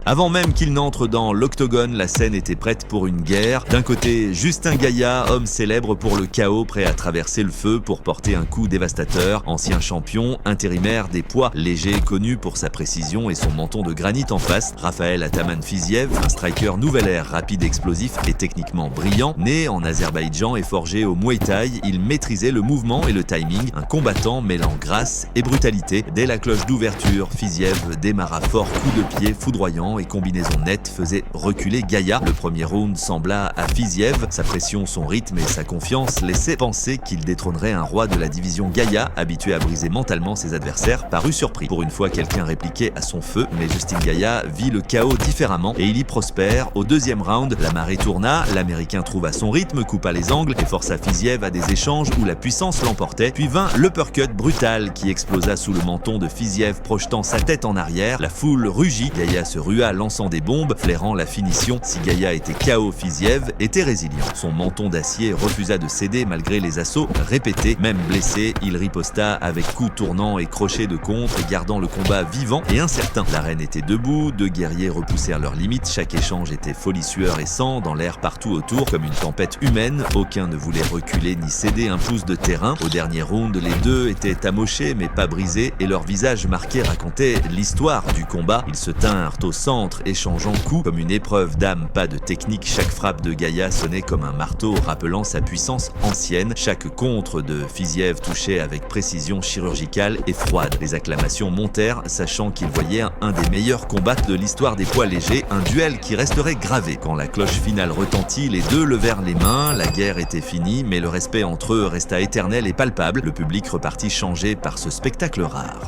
Avant même qu'il n'entre dans l'octogone, la scène était prête pour une guerre. D'un côté, Justin Gaïa, homme célèbre pour le chaos, prêt à traverser le feu pour porter un coup dévastateur. Ancien champion, intérimaire des poids légers, connu pour sa précision et son menton de granit en face. Rafael Ataman Fiziev, un striker nouvelle ère, rapide, explosif et techniquement brillant. Né en Azerbaïdjan et forgé au Muay Thai, il maîtrisait le mouvement et le timing. Un combattant mêlant grâce et brutalité. Dès la cloche d'ouverture, Fiziev démarra fort, coup de pied foudroyant et combinaison nette faisait reculer Gaïa. Le premier round sembla à Fiziev. Sa pression, son rythme et sa confiance laissaient penser qu'il détrônerait un roi de la division. Gaïa, habitué à briser mentalement ses adversaires, parut surpris. Pour une fois, quelqu'un répliquait à son feu, mais Justin Gaïa vit le chaos différemment et il y prospère. Au deuxième round, la marée tourna, l'Américain trouva son rythme, coupa les angles et força Fiziev à des échanges où la puissance l'emportait. Puis vint l'uppercut brutal qui explosa sous le menton de Fiziev, projetant sa tête en arrière. La foule rugit, Gaïa se rua lançant des bombes, flairant la finition. Si Gaïa était KO, Fiziev était résilient. Son menton d'acier refusa de céder malgré les assauts répétés. Même blessé, il riposta avec coups tournants et crochets de contre, gardant le combat vivant et incertain. L'arène était debout, deux guerriers repoussèrent leurs limites, chaque échange était folie, sueur et sang dans l'air partout autour, comme une tempête humaine. Aucun ne voulait reculer ni céder un pouce de terrain. Au dernier round, les deux étaient amochés mais pas brisés et leurs visages marqués racontaient l'histoire du combat. Ils se tinrent au centre, échangeant coups comme une épreuve d'âme, pas de technique. Chaque frappe de Gaïa sonnait comme un marteau, rappelant sa puissance ancienne. Chaque contre de Fiziev touchait avec précision chirurgicale et froide. Les acclamations montèrent, sachant qu'ils voyaient un des meilleurs combats de l'histoire des poids légers, un duel qui resterait gravé. Quand la cloche finale retentit, les deux levèrent les mains. La guerre était finie, mais le respect entre eux resta éternel et palpable. Le public repartit changé par ce spectacle rare.